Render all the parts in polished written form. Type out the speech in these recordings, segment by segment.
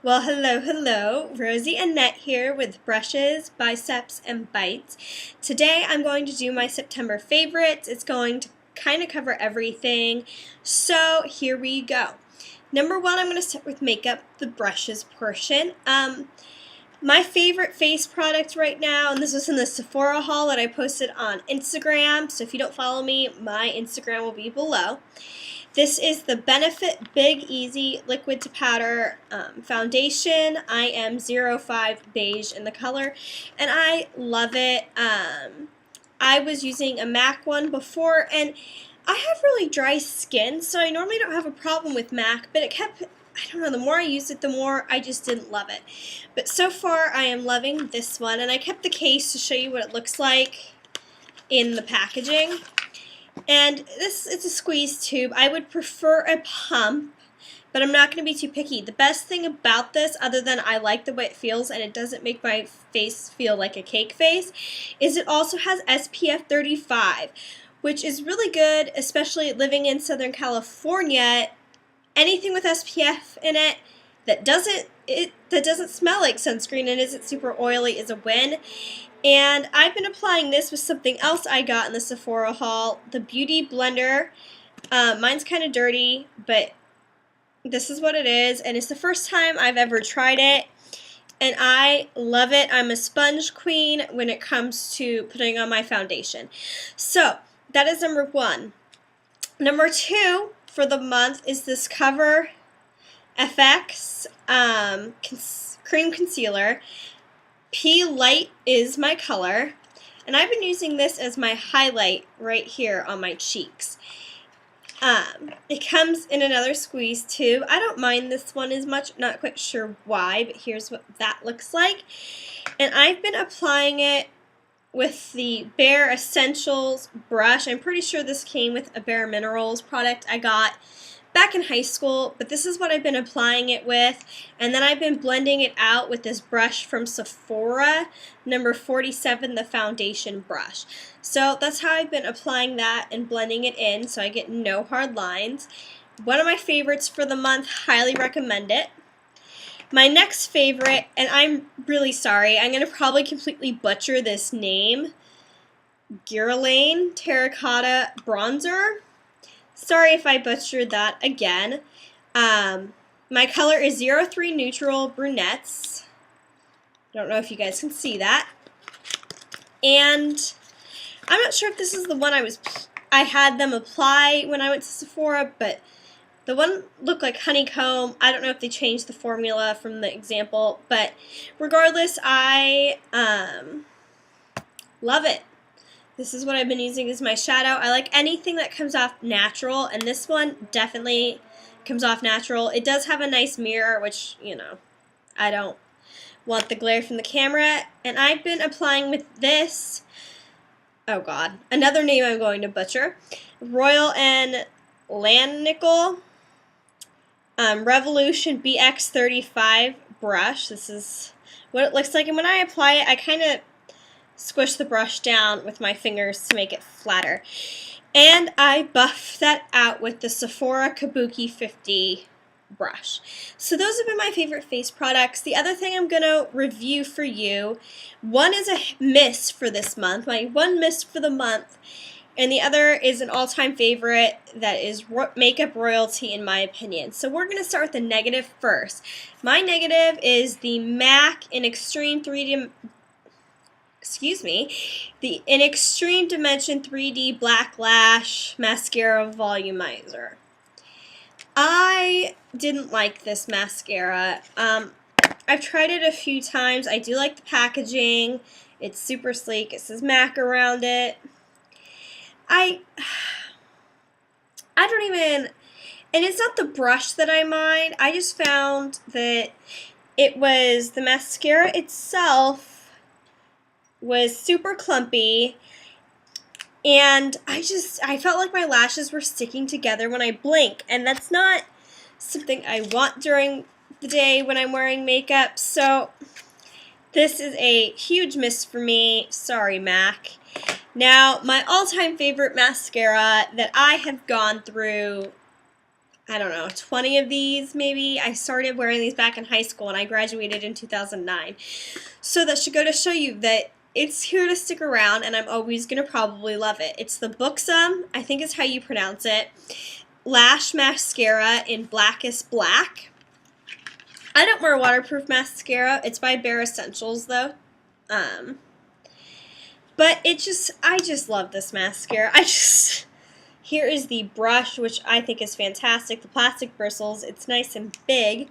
Well, hello, hello. Rosie Annette here with Brushes, Biceps, and Bites. Today I'm going to do my September favorites. It's going to kind of cover everything. So here we go. Number one, I'm going to start with makeup, the brushes portion. My favorite face product right now, and this was in the Sephora haul that I posted on Instagram, so if you don't follow me, my Instagram will be below. This is the Benefit Big Easy Liquid to Powder Foundation. I am 05 Beige in the color, and I love it. I was using a MAC one before, and I have really dry skin, so I normally don't have a problem with MAC, but it kept, I don't know, the more I used it, the more I just didn't love it. But so far, I am loving this one, and I kept the case to show you what it looks like in the packaging. And this is a squeeze tube. I would prefer a pump, but I'm not going to be too picky. The best thing about this, other than I like the way it feels and it doesn't make my face feel like a cake face, is it also has SPF 35, which is really good, especially living in Southern California. Anything with SPF in it that doesn't smell like sunscreen and isn't super oily is a win. And I've been applying this with something else I got in the Sephora haul, the Beauty Blender. Mine's kind of dirty, but this is what it is, and it's the first time I've ever tried it, and I love it. I'm a sponge queen when it comes to putting on my foundation. So that is number one. Number two for the month is this Cover FX Cream Concealer. P Light is my color, and I've been using this as my highlight right here on my cheeks. It comes in another squeeze tube. I don't mind this one as much, not quite sure why, but here's what that looks like. And I've been applying it with the Bare Essentials brush. I'm pretty sure this came with a Bare Minerals product I got back in high school, but this is what I've been applying it with, and then I've been blending it out with this brush from Sephora, number 47, the foundation brush. So that's how I've been applying that and blending it in so I get no hard lines. One of my favorites for the month, highly recommend it. My next favorite, and I'm really sorry, I'm going to probably completely butcher this name, Guerlain Terracotta Bronzer. Sorry if I butchered that again. My color is 03 Neutral Brunettes. Don't know if you guys can see that. And I'm not sure if this is the one I had them apply when I went to Sephora, but the one looked like honeycomb. I don't know if they changed the formula from the example, but regardless, I love it. This is what I've been using as my shadow. I like anything that comes off natural, and this one definitely comes off natural. It does have a nice mirror, which, you know, I don't want the glare from the camera. And I've been applying with this, oh god, another name I'm going to butcher, Royal and Langnickel Revolution BX35 brush. This is what it looks like, and when I apply it, I kind of squish the brush down with my fingers to make it flatter. And I buff that out with the Sephora Kabuki 50 brush. So those have been my favorite face products. The other thing I'm going to review for you, one is a miss for this month, my one miss for the month, and the other is an all-time favorite that is makeup royalty in my opinion. So we're going to start with the negative first. My negative is the MAC in Extreme Extreme Dimension 3D Black Lash Mascara Volumizer. I didn't like this mascara. I've tried it a few times. I do like the packaging. It's super sleek. It says MAC around it. I don't even, and it's not the brush that I mind. I just found that it was the mascara itself was super clumpy, and I felt like my lashes were sticking together when I blink, and that's not something I want during the day when I'm wearing makeup, so this is a huge miss for me. Sorry, MAC. Now, my all-time favorite mascara that I have gone through I don't know, 20 of these maybe. I started wearing these back in high school and I graduated in 2009. So that should go to show you that it's here to stick around and I'm always going to probably love it. It's the Buxom, I think is how you pronounce it, Lash Mascara in Blackest Black. I don't wear waterproof mascara. It's by Bare Essentials though. But I just love this mascara. Here is the brush, which I think is fantastic. The plastic bristles, it's nice and big.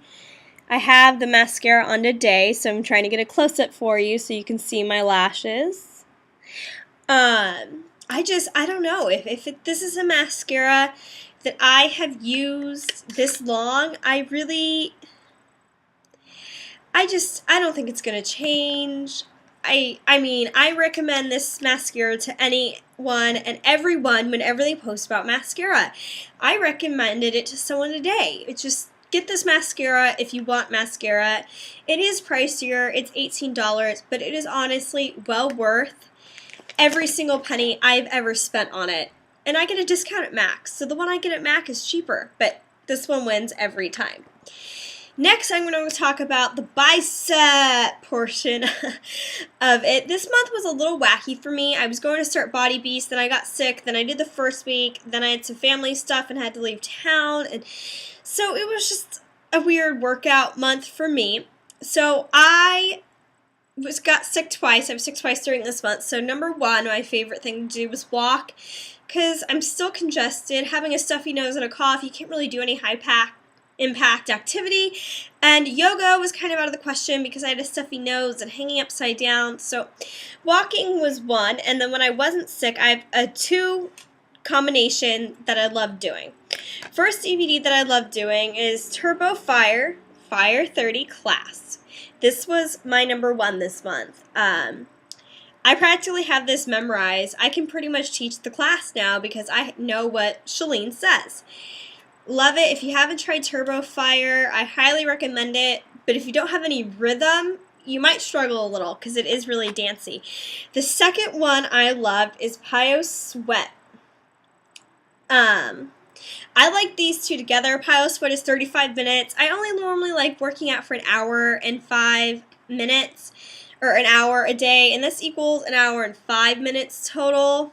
I have the mascara on today, so I'm trying to get a close-up for you so you can see my lashes. I don't know, this is a mascara that I have used this long, I don't think it's going to change. I mean, I recommend this mascara to anyone and everyone whenever they post about mascara. I recommended it to someone today. It's just, get this mascara if you want mascara. It is pricier. It's $18, but it is honestly well worth every single penny I've ever spent on it. And I get a discount at MAC, so the one I get at MAC is cheaper, but this one wins every time. Next, I'm going to talk about the bicep portion of it. This month was a little wacky for me. I was going to start Body Beast, then I got sick, then I did the first week, then I had some family stuff and had to leave town, and so it was just a weird workout month for me. So I got sick twice. I was sick twice during this month. So number one, my favorite thing to do was walk, because I'm still congested. Having a stuffy nose and a cough, you can't really do any impact activity, and yoga was kind of out of the question because I had a stuffy nose and hanging upside down. So walking was one, and then when I wasn't sick, I have a two combination that I love doing. First DVD that I love doing is Turbo Fire 30 class. This was my number one this month. I practically have this memorized. I can pretty much teach the class now because I know what Shalene says. Love it. If you haven't tried Turbo Fire, I highly recommend it. But if you don't have any rhythm, you might struggle a little because it is really dancey. The second one I loved is Pio Sweat. I like these two together. Pio Sweat is 35 minutes. I only normally like working out for an hour and 5 minutes, or an hour a day, and this equals an hour and 5 minutes total.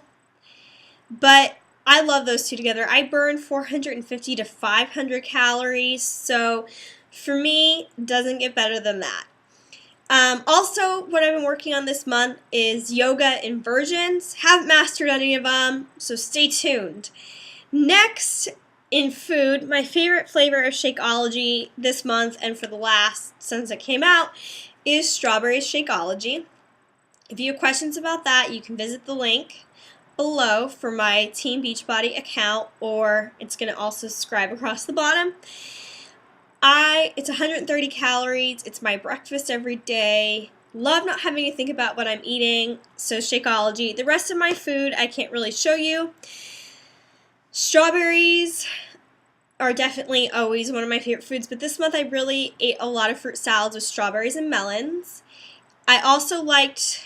But I love those two together. I burn 450 to 500 calories, so for me, it doesn't get better than that. Also, what I've been working on this month is yoga inversions. Haven't mastered any of them, so stay tuned. Next, in food, my favorite flavor of Shakeology this month and for the last since it came out is strawberry Shakeology. If you have questions about that, you can visit the link below for my Team Beachbody account, or it's going to also subscribe across the bottom. It's 130 calories. It's my breakfast every day. Love not having to think about what I'm eating, so Shakeology. The rest of my food I can't really show you. Strawberries are definitely always one of my favorite foods, but this month I really ate a lot of fruit salads with strawberries and melons. I also liked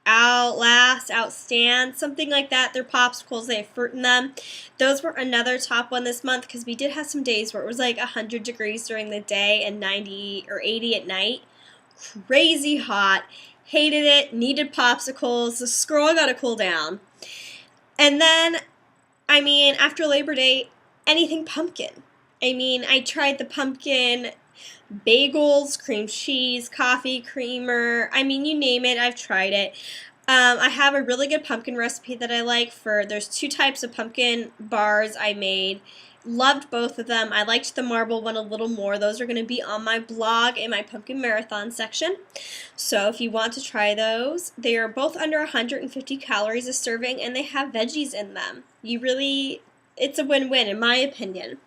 Outstand, something like that. They're popsicles, they have fruit in them. Those were another top one this month because we did have some days where it was like 100 degrees during the day and 90 or 80 at night. Crazy hot. Hated it. Needed popsicles. The scroll got to cool down. And then, after Labor Day, anything pumpkin. I tried the pumpkin bagels, cream cheese, coffee creamer. You name it, I've tried it. I have a really good pumpkin recipe that I like there's two types of pumpkin bars I made. Loved both of them. I liked the marble one a little more. Those are going to be on my blog in my pumpkin marathon section. So if you want to try those, they are both under 150 calories a serving and they have veggies in them. It's a win-win in my opinion.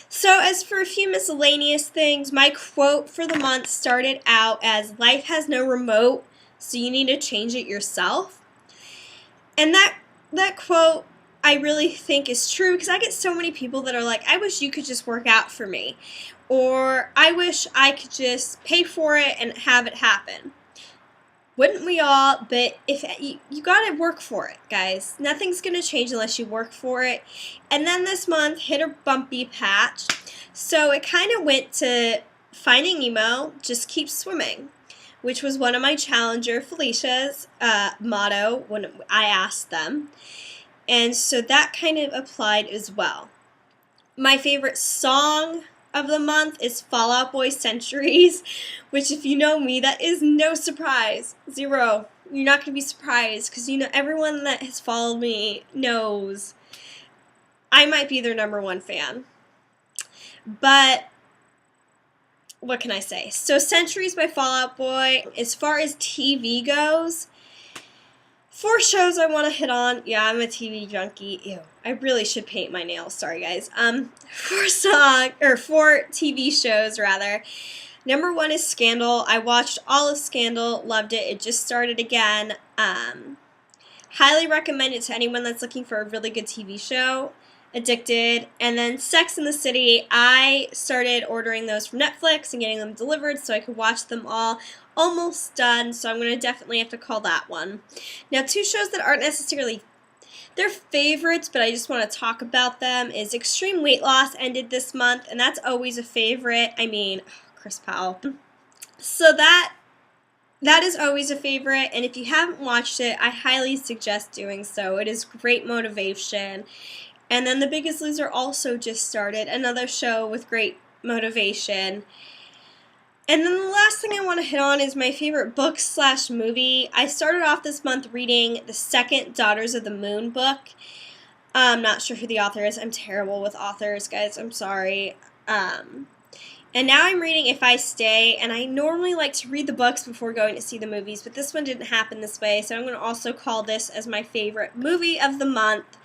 So as for a few miscellaneous things, my quote for the month started out as life has no remote, so you need to change it yourself. And that quote I really think is true because I get so many people that are like, I wish you could just work out for me. Or I wish I could just pay for it and have it happen. Wouldn't we all? But if you gotta work for it, guys. Nothing's gonna change unless you work for it. And then this month hit a bumpy patch, so it kind of went to Finding Nemo, just keep swimming, which was one of my Challenger Felicia's motto when I asked them. And so that kind of applied as well. My favorite song of the month is Fall Out Boy Centuries, which if you know me, that is no surprise. Zero. You're not going to be surprised because you know everyone that has followed me knows I might be their #1 fan. But what can I say? So Centuries by Fall Out Boy. As far as TV goes, 4 shows I want to hit on. Yeah, I'm a TV junkie. Ew. I really should paint my nails. Sorry, guys. 4 TV shows, rather. #1 is Scandal. I watched all of Scandal. Loved it. It just started again. Highly recommend it to anyone that's looking for a really good TV show. Addicted. And then Sex and the City. I started ordering those from Netflix and getting them delivered so I could watch them all. Almost done, so I'm going to definitely have to call that one. Now, 2 shows that aren't necessarily their favorites, but I just want to talk about them, is Extreme Weight Loss ended this month, and that's always a favorite. I mean, Chris Powell. So that is always a favorite, and if you haven't watched it, I highly suggest doing so. It is great motivation. And then The Biggest Loser also just started, another show with great motivation. And then the last thing I want to hit on is my favorite book/movie. I started off this month reading the second Daughters of the Moon book. I'm not sure who the author is. I'm terrible with authors, guys. I'm sorry. And now I'm reading If I Stay, and I normally like to read the books before going to see the movies, but this one didn't happen this way, so I'm going to also call this as my favorite movie of the month.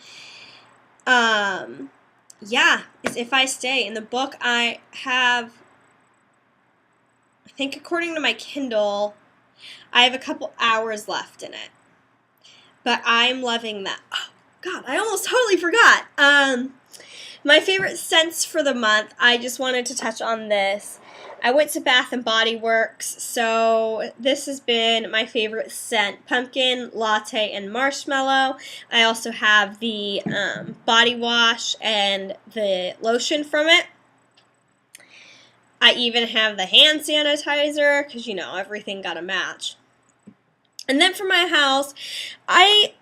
Yeah, is If I Stay. In the book, I think according to my Kindle, I have a couple hours left in it. But I'm loving that. Oh, God, I almost totally forgot. My favorite scents for the month, I just wanted to touch on this. I went to Bath & Body Works, so this has been my favorite scent. Pumpkin, latte, and marshmallow. I also have the body wash and the lotion from it. I even have the hand sanitizer, because, you know, everything got a match. And then for my house, I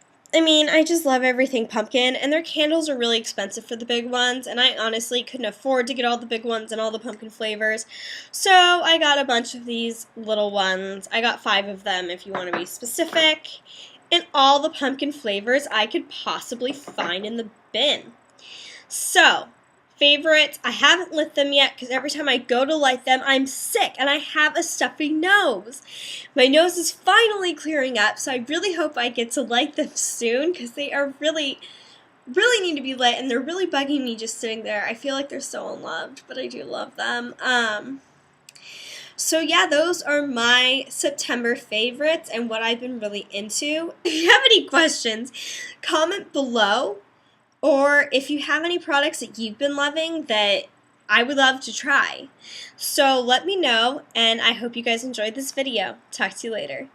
just love everything pumpkin, and their candles are really expensive for the big ones, and I honestly couldn't afford to get all the big ones and all the pumpkin flavors, so I got a bunch of these little ones. I got 5 of them, if you want to be specific, and all the pumpkin flavors I could possibly find in the bin. So, favorites, I haven't lit them yet because every time I go to light them, I'm sick and I have a stuffy nose. My nose is finally clearing up, so I really hope I get to light them soon because they are really need to be lit, and they're really bugging me just sitting there. I feel like they're so unloved, but I do love them. So yeah, those are my September favorites and what I've been really into. If you have any questions, comment below. Or if you have any products that you've been loving that I would love to try. So let me know, and I hope you guys enjoyed this video. Talk to you later.